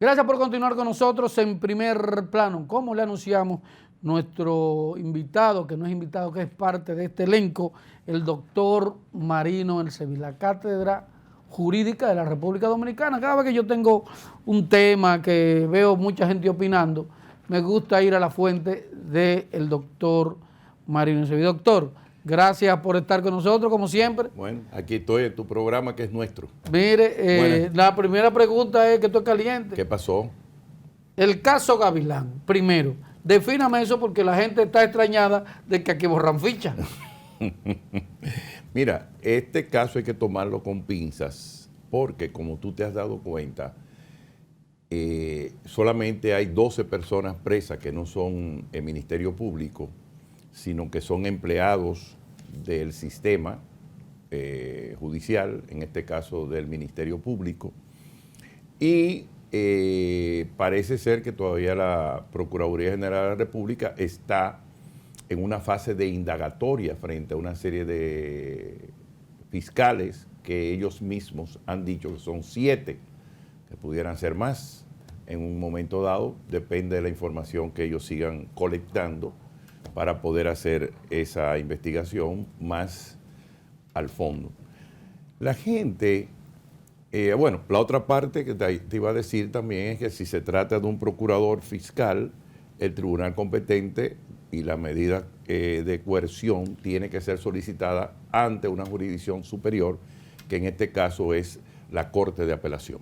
Gracias por continuar con nosotros en Primer Plano. Como le anunciamos, nuestro invitado, que no es invitado, que es parte de este elenco, el doctor Marino Elsevi, la Cátedra Jurídica de la República Dominicana. Cada vez que yo tengo un tema que veo mucha gente opinando, me gusta ir a la fuente del doctor Marino Elsevi. Doctor, gracias por estar con nosotros, como siempre. Bueno, aquí estoy en tu programa que es nuestro. Mire, la primera pregunta es que esto es caliente. ¿Qué pasó? El caso Gavilán, primero, defíname eso porque la gente está extrañada de que aquí borran ficha. Mira, este caso hay que tomarlo con pinzas, porque como tú te has dado cuenta, solamente hay 12 personas presas que no son el Ministerio Público, sino que son empleados del sistema judicial, en este caso del Ministerio Público, y parece ser que todavía la Procuraduría General de la República está en una fase de indagatoria frente a una serie de fiscales que ellos mismos han dicho que son 7, que pudieran ser más en un momento dado, depende de la información que ellos sigan colectando para poder hacer esa investigación más al fondo. La gente, bueno, la otra parte que te iba a decir también es que si se trata de un procurador fiscal, el tribunal competente y la medida de coerción tiene que ser solicitada ante una jurisdicción superior, que en este caso es la Corte de Apelación.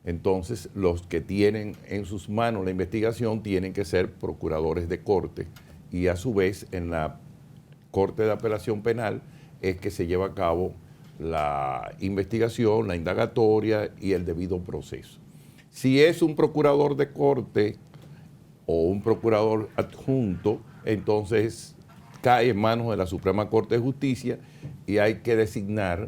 Entonces, los que tienen en sus manos la investigación tienen que ser procuradores de corte, y a su vez en la Corte de Apelación Penal es que se lleva a cabo la investigación, la indagatoria y el debido proceso. Si es un procurador de corte o un procurador adjunto, entonces cae en manos de la Suprema Corte de Justicia y hay que designar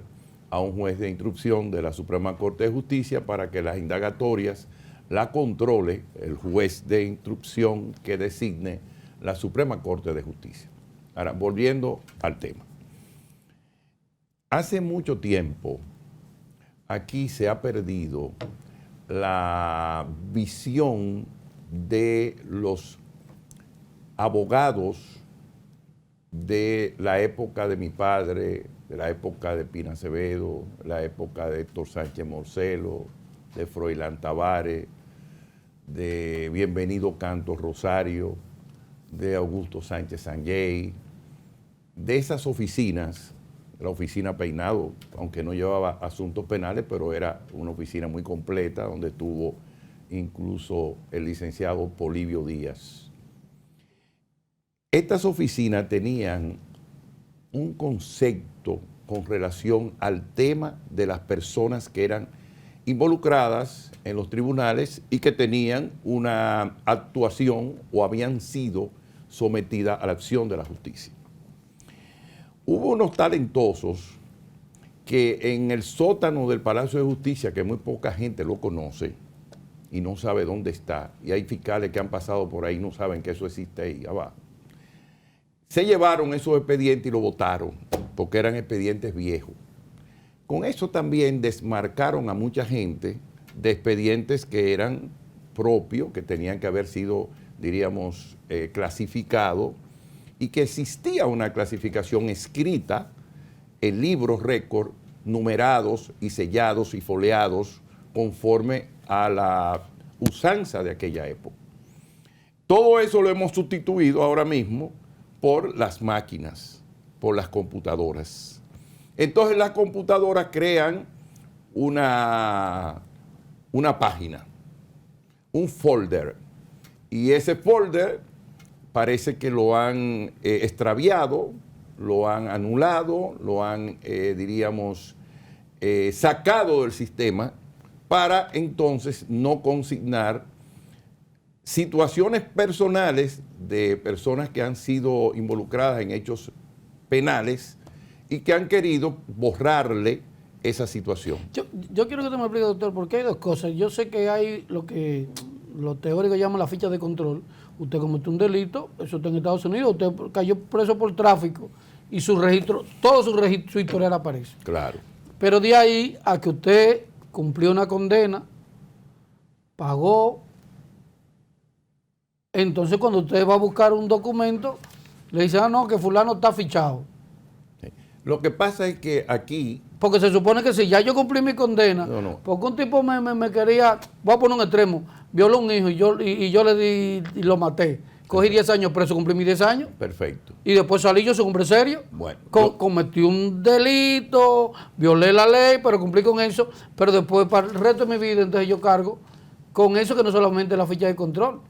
a un juez de instrucción de la Suprema Corte de Justicia para que las indagatorias la controle el juez de instrucción que designe la Suprema Corte de Justicia. Ahora, volviendo al tema. Hace mucho tiempo aquí se ha perdido la visión de los abogados de la época de mi padre, de la época de Pina Acevedo, la época de Héctor Sánchez Morcelo, de Froilán Tavares, de Bienvenido Cantos Rosario, de Augusto Sánchez Sanjay, de esas oficinas, la oficina Peinado, aunque no llevaba asuntos penales, pero era una oficina muy completa, donde estuvo incluso el licenciado Polibio Díaz. Estas oficinas tenían un concepto con relación al tema de las personas que eran involucradas en los tribunales y que tenían una actuación o habían sido sometidas a la acción de la justicia. Hubo unos talentosos que en el sótano del Palacio de Justicia, que muy poca gente lo conoce y no sabe dónde está, y hay fiscales que han pasado por ahí y no saben que eso existe ahí abajo, se llevaron esos expedientes y lo botaron, porque eran expedientes viejos. Con eso también desmarcaron a mucha gente de expedientes que eran propios, que tenían que haber sido, diríamos, clasificados, y que existía una clasificación escrita en libros récord, numerados y sellados y foliados conforme a la usanza de aquella época. Todo eso lo hemos sustituido ahora mismo por las máquinas, por las computadoras. Entonces las computadoras crean una página, un folder, y ese folder parece que lo han extraviado, lo han anulado, lo han, diríamos, sacado del sistema para entonces no consignar situaciones personales de personas que han sido involucradas en hechos penales y que han querido borrarle esa situación. Yo quiero que usted me explique, doctor, porque hay dos cosas. Yo sé que hay lo que los teóricos llaman la ficha de control. Usted cometió un delito, eso está en Estados Unidos, usted cayó preso por tráfico y su registro, todo su registro, su historial aparece. Claro. Pero de ahí a que usted cumplió una condena pagó. Entonces cuando usted va a buscar un documento, le dice, no, que fulano está fichado. Sí. Lo que pasa es que aquí... Porque se supone que si ya yo cumplí mi condena, porque un tipo me quería, voy a poner un extremo, violó a un hijo y yo le di y lo maté. Cogí 10 años preso, cumplí mis 10 años. Perfecto. Y después salí yo, soy hombre serio. Bueno. Cometí un delito, violé la ley, pero cumplí con eso. Pero después, para el resto de mi vida, entonces yo cargo con eso que no solamente la ficha de control.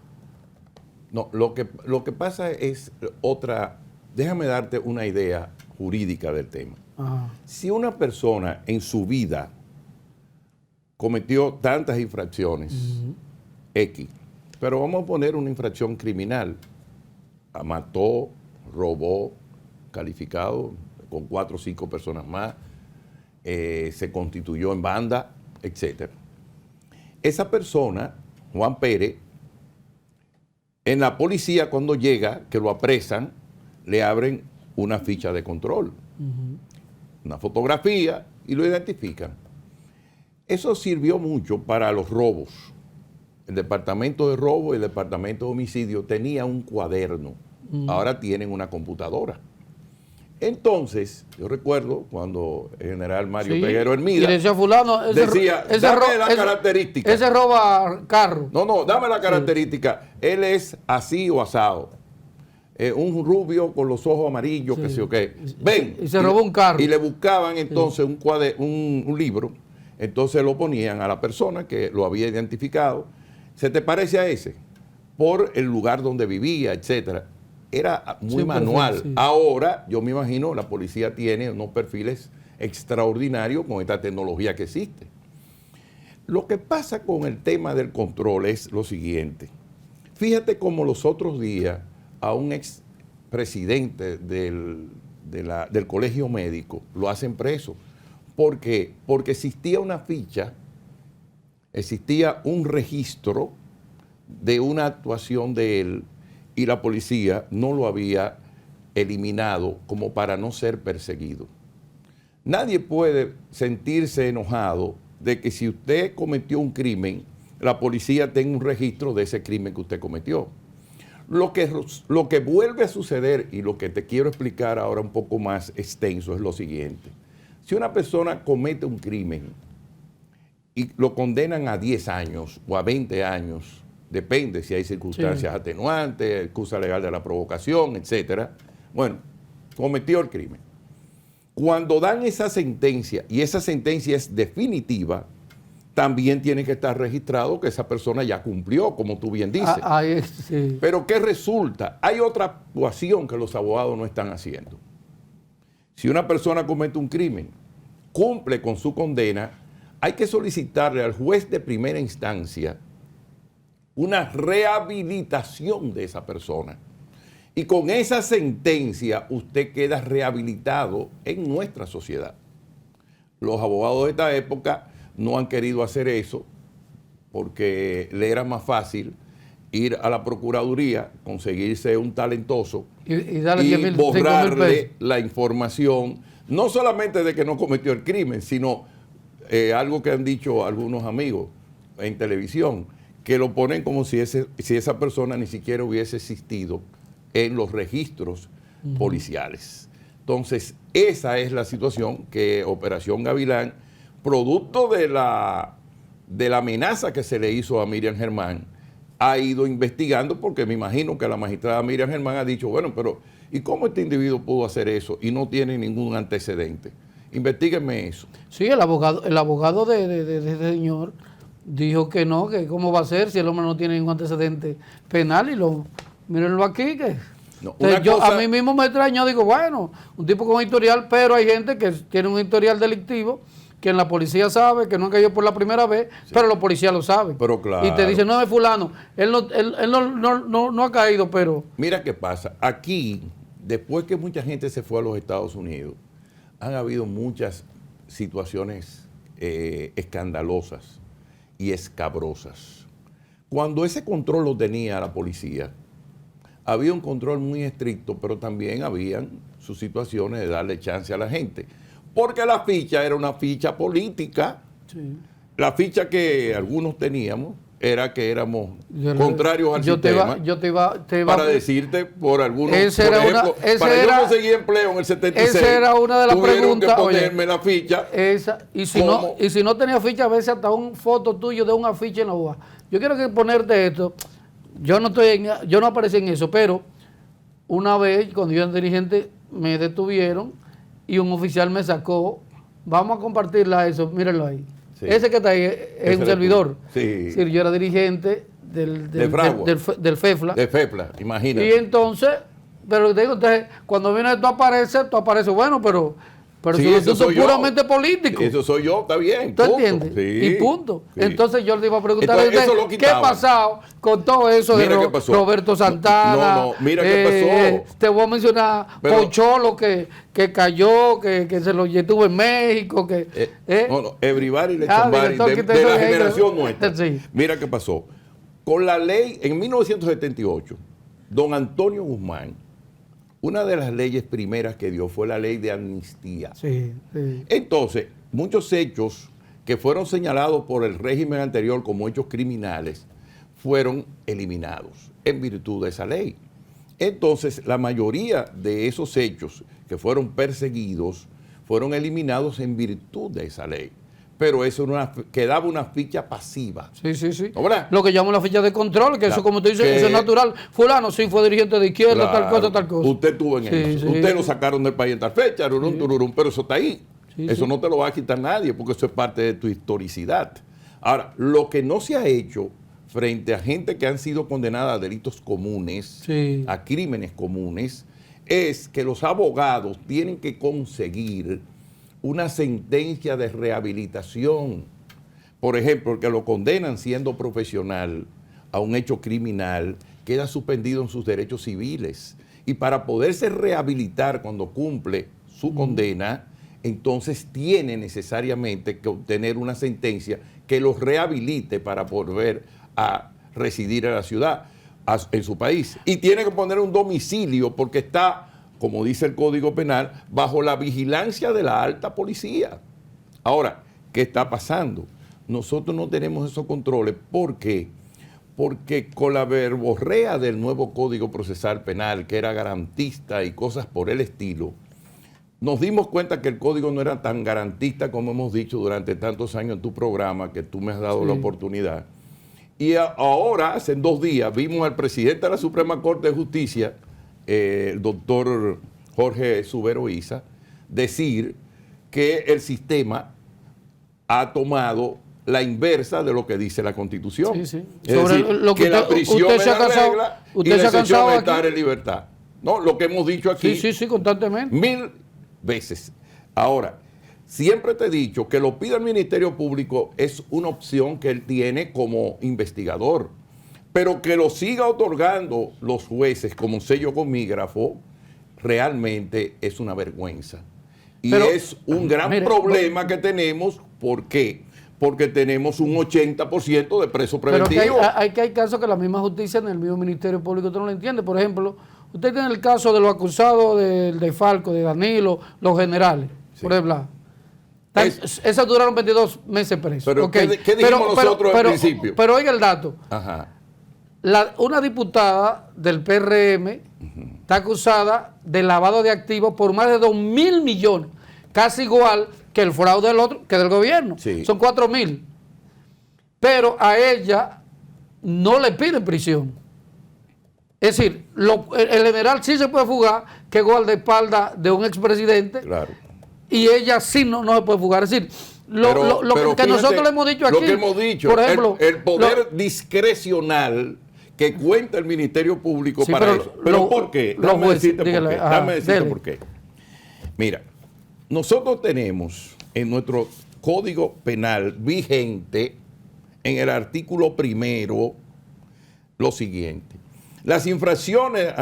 No, lo que pasa es otra... Déjame darte una idea jurídica del tema. Ajá. Si una persona en su vida cometió tantas infracciones, X, pero vamos a poner una infracción criminal, mató, robó, calificado con 4 o 5 personas más, se constituyó en banda, etc. Esa persona, Juan Pérez, en la policía cuando llega, que lo apresan, le abren una ficha de control, una fotografía y lo identifican. Eso sirvió mucho para los robos. El departamento de robo y el departamento de homicidio tenía un cuaderno, ahora tienen una computadora. Entonces, yo recuerdo cuando el general Mario Peguero Hermida decía fulano, decía, dame la característica. Ese roba carro. No, dame la característica. Él es así o asado. Un rubio con los ojos amarillos, que sé yo qué. Ven. Y se robó un carro. Y le buscaban entonces un libro. Entonces lo ponían a la persona que lo había identificado. ¿Se te parece a ese? Por el lugar donde vivía, etcétera. Era muy manual. Sí. Ahora, yo me imagino, la policía tiene unos perfiles extraordinarios con esta tecnología que existe. Lo que pasa con el tema del control es lo siguiente. Fíjate cómo los otros días a un expresidente del colegio médico lo hacen preso. ¿Por qué? Porque existía una ficha, existía un registro de una actuación de él y la policía no lo había eliminado como para no ser perseguido. Nadie puede sentirse enojado de que si usted cometió un crimen, la policía tenga un registro de ese crimen que usted cometió. Lo que vuelve a suceder y lo que te quiero explicar ahora un poco más extenso es lo siguiente. Si una persona comete un crimen y lo condenan a 10 años o a 20 años, depende si hay circunstancias atenuantes, excusa legal de la provocación, etcétera. Bueno, cometió el crimen. Cuando dan esa sentencia, y esa sentencia es definitiva, también tiene que estar registrado que esa persona ya cumplió, como tú bien dices. Sí. Pero ¿qué resulta? Hay otra actuación que los abogados no están haciendo. Si una persona comete un crimen, cumple con su condena, hay que solicitarle al juez de primera instancia una rehabilitación de esa persona. Y con esa sentencia usted queda rehabilitado en nuestra sociedad. Los abogados de esta época no han querido hacer eso porque le era más fácil ir a la Procuraduría, conseguirse un talentoso y borrarle la información, no solamente de que no cometió el crimen, sino algo que han dicho algunos amigos en televisión, que lo ponen como si esa persona ni siquiera hubiese existido en los registros policiales. Entonces, esa es la situación que Operación Gavilán, producto de la amenaza que se le hizo a Miriam Germán, ha ido investigando, porque me imagino que la magistrada Miriam Germán ha dicho, bueno, pero ¿y cómo este individuo pudo hacer eso y no tiene ningún antecedente? Investíguenme eso. Sí, el abogado de ese señor dijo que no, que cómo va a ser si el hombre no tiene ningún antecedente penal y mírenlo aquí, que... No, a mí mismo me extrañó, digo, bueno, un tipo con historial, pero hay gente que tiene un historial delictivo que en la policía sabe, que no han caído por la primera vez, pero los policías lo saben. Pero claro. Y te dicen, no, es fulano, él no ha caído, pero... Mira qué pasa, aquí, después que mucha gente se fue a los Estados Unidos, han habido muchas situaciones escandalosas y escabrosas. Cuando ese control lo tenía la policía, había un control muy estricto, pero también habían sus situaciones de darle chance a la gente. Porque la ficha era una ficha política. Sí. La ficha que algunos teníamos era que éramos contrarios al sistema. Para decirte por algunos, por ejemplo, para yo conseguir empleo en el 76, esa era una de las preguntas. Que ponerme la ficha. Y si no tenía ficha, a veces hasta una foto tuyo de un afiche en la UA. Yo quiero que ponerte esto. Yo no aparecí en eso, pero una vez cuando yo era dirigente me detuvieron y un oficial me sacó. Vamos a compartirla eso, mírenlo ahí. Sí. Ese que está ahí es un servidor. Sí. Sí, yo era dirigente del FEFLA. De FEFLA, imagínate. Y entonces, pero te digo, entonces, cuando viene tú apareces, bueno, pero sí, eso soy puramente yo. Político. Eso soy yo, está bien. ¿Tú entiendes? Sí, y punto. Sí. Entonces yo le iba a preguntar ¿qué ha pasado con todo eso de Roberto Santana? No, mira qué pasó. Te voy a mencionar Pocholo que cayó, que se lo tuvo en México. Everybody Lechambari, de la generación nuestra. Sí. Mira qué pasó. Con la ley, en 1978, don Antonio Guzmán, una de las leyes primeras que dio fue la ley de amnistía. Sí. Entonces, muchos hechos que fueron señalados por el régimen anterior como hechos criminales fueron eliminados en virtud de esa ley. Entonces, la mayoría de esos hechos que fueron perseguidos fueron eliminados en virtud de esa ley. Pero eso quedaba una ficha pasiva. Sí. ¿No, lo que llaman la ficha de control, que eso, como tú dices, eso es natural. Fulano sí fue dirigente de izquierda, tal cosa. Usted estuvo en eso. Usted lo sacaron del país en tal fecha, pero eso está ahí. Eso no te lo va a quitar nadie, porque eso es parte de tu historicidad. Ahora, lo que no se ha hecho frente a gente que han sido condenada a delitos comunes, a crímenes comunes, es que los abogados tienen que conseguir una sentencia de rehabilitación. Por ejemplo, el que lo condenan siendo profesional a un hecho criminal queda suspendido en sus derechos civiles. Y para poderse rehabilitar cuando cumple su condena, entonces tiene necesariamente que obtener una sentencia que los rehabilite para volver a residir en la ciudad, en su país. Y tiene que poner un domicilio porque está, como dice el Código Penal, bajo la vigilancia de la alta policía. Ahora, ¿qué está pasando? Nosotros no tenemos esos controles. ¿Por qué? Porque con la verborrea del nuevo Código Procesal Penal, que era garantista y cosas por el estilo, nos dimos cuenta que el código no era tan garantista como hemos dicho durante tantos años en tu programa, que tú me has dado la oportunidad. Y ahora, hace 2 días, vimos al presidente de la Suprema Corte de Justicia, el doctor Jorge Subero Isa, decir que el sistema ha tomado la inversa de lo que dice la Constitución. Es decir, lo que la prisión es la regla y la excepción es estar en libertad. No, lo que hemos dicho aquí constantemente. 1000 veces. Ahora, siempre te he dicho que lo pida el Ministerio Público es una opción que él tiene como investigador, pero que lo siga otorgando los jueces como sello comígrafo realmente es una vergüenza. Y es un gran problema que tenemos. ¿Por qué? Porque tenemos un 80% de presos preventivos. Pero hay casos que la misma justicia en el mismo Ministerio Público tú no lo entiende. Por ejemplo, usted tiene el caso de los acusados de Falco, de Danilo, los generales, por ejemplo. Esas duraron 22 meses presos. Pero, ¿qué dijimos nosotros al principio? Pero oiga el dato. Una diputada del PRM está acusada de lavado de activos por más de 2.000 millones, casi igual que el fraude del otro, que del gobierno. Son 4.000. Pero a ella no le piden prisión. Es decir, el general sí se puede fugar, que es guardaespaldas de un expresidente. Claro. Y ella sí no se puede fugar. Es decir, lo que nosotros le hemos dicho aquí. Lo que hemos dicho, por ejemplo, el poder discrecional que cuenta el Ministerio Público para eso. ¿Pero por qué? Dame decirte por qué. Mira, nosotros tenemos en nuestro Código Penal vigente, en el artículo 1, lo siguiente. Las infracciones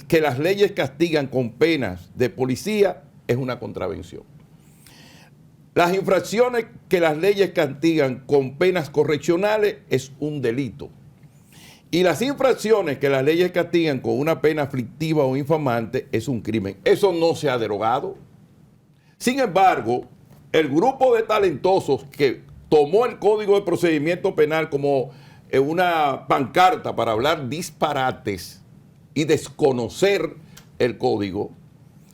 que las leyes castigan con penas de policía es una contravención. Las infracciones que las leyes castigan con penas correccionales es un delito. Y las infracciones que las leyes castigan con una pena aflictiva o infamante es un crimen. Eso no se ha derogado. Sin embargo, el grupo de talentosos que tomó el Código de Procedimiento Penal como una pancarta para hablar disparates y desconocer el código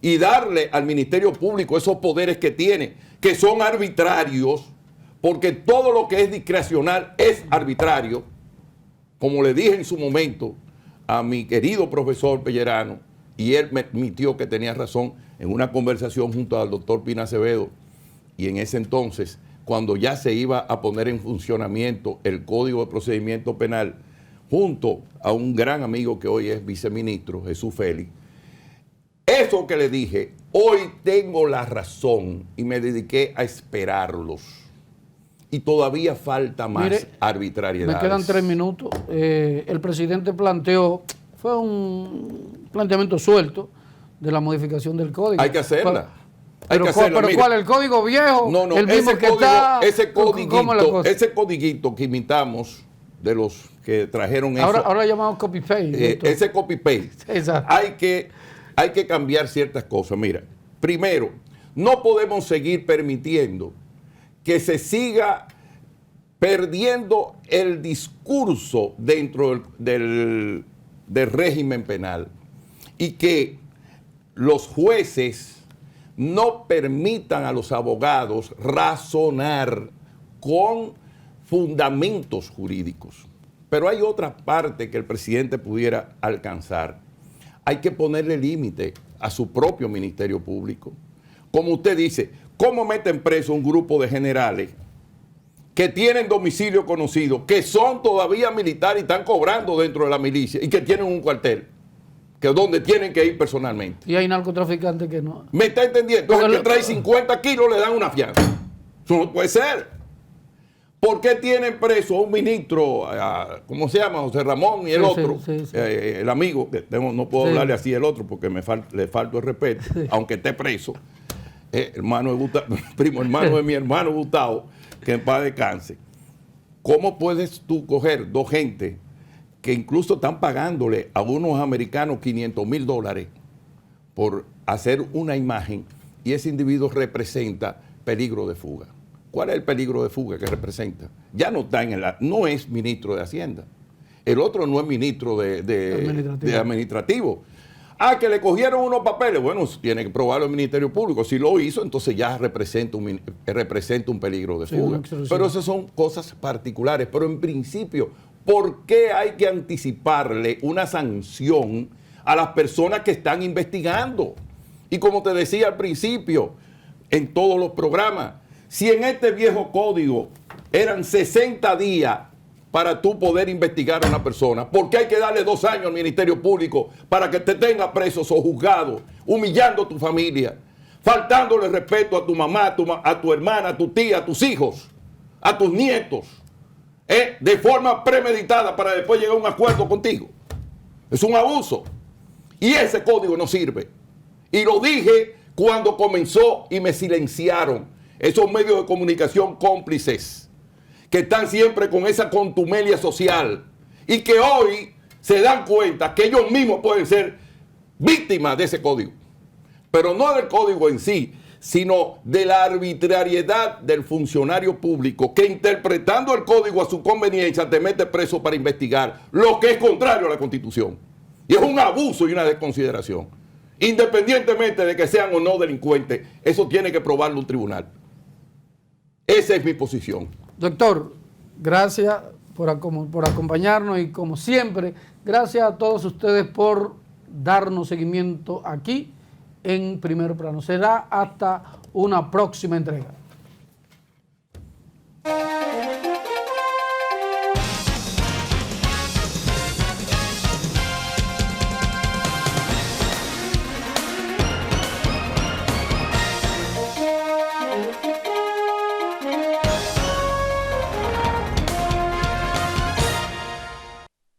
y darle al Ministerio Público esos poderes que tiene, que son arbitrarios, porque todo lo que es discrecional es arbitrario, como le dije en su momento a mi querido profesor Pellerano, y él me admitió que tenía razón en una conversación junto al doctor Pina Acevedo, y en ese entonces, cuando ya se iba a poner en funcionamiento el Código de Procedimiento Penal, junto a un gran amigo que hoy es viceministro, Jesús Félix, eso que le dije, hoy tengo la razón y me dediqué a esperarlos. Y todavía falta más. Mire, arbitrariedades. Me quedan 3 minutos. El presidente planteó, fue un planteamiento suelto de la modificación del código. Hay que hacerla. Pero ¿cuál? ¿El código viejo? No, el mismo que está. Ese codiguito que imitamos de los que trajeron eso. Ahora llamamos copy-paste. Ese copy-paste. Exacto. Hay que cambiar ciertas cosas. Mira, primero, no podemos seguir permitiendo que se siga perdiendo el discurso dentro del régimen penal y que los jueces no permitan a los abogados razonar con fundamentos jurídicos. Pero hay otra parte que el presidente pudiera alcanzar. Hay que ponerle límite a su propio Ministerio Público. Como usted dice, ¿cómo meten preso un grupo de generales que tienen domicilio conocido, que son todavía militares y están cobrando dentro de la milicia y que tienen un cuartel, que es donde tienen que ir personalmente? Y hay narcotraficantes que no. ¿Me está entendiendo? Entonces, el que trae 50 kilos le dan una fianza. Eso no puede ser. ¿Por qué tienen preso a un ministro, ¿cómo se llama? José Ramón y el otro, el amigo, que no puedo hablarle así el otro porque le falto el respeto, aunque esté preso, hermano de Gustavo, primo hermano de mi hermano Gustavo, que en paz descanse? ¿Cómo puedes tú coger dos gente que incluso están pagándole a unos americanos $500,000 por hacer una imagen y ese individuo representa peligro de fuga? ¿Cuál es el peligro de fuga que representa? Ya no está no es ministro de Hacienda. El otro no es ministro de administrativo. Que le cogieron unos papeles. Bueno, tiene que probarlo el Ministerio Público. Si lo hizo, entonces ya representa un peligro de fuga. Pero esas son cosas particulares. Pero en principio, ¿por qué hay que anticiparle una sanción a las personas que están investigando? Y como te decía al principio, en todos los programas, si en este viejo código eran 60 días para tú poder investigar a una persona, ¿por qué hay que darle 2 años al Ministerio Público para que te tenga presos o juzgado, humillando a tu familia, faltándole respeto a tu mamá, a tu hermana, a tu tía, a tus hijos, a tus nietos, de forma premeditada para después llegar a un acuerdo contigo? Es un abuso. Y ese código no sirve. Y lo dije cuando comenzó y me silenciaron esos medios de comunicación cómplices que están siempre con esa contumelia social y que hoy se dan cuenta que ellos mismos pueden ser víctimas de ese código. Pero no del código en sí, sino de la arbitrariedad del funcionario público que, interpretando el código a su conveniencia, te mete preso para investigar lo que es contrario a la Constitución. Y es un abuso y una desconsideración. Independientemente de que sean o no delincuentes, eso tiene que probarlo un tribunal. Esa es mi posición. Doctor, gracias por acompañarnos y como siempre, gracias a todos ustedes por darnos seguimiento aquí en Primer Plano. Será hasta una próxima entrega.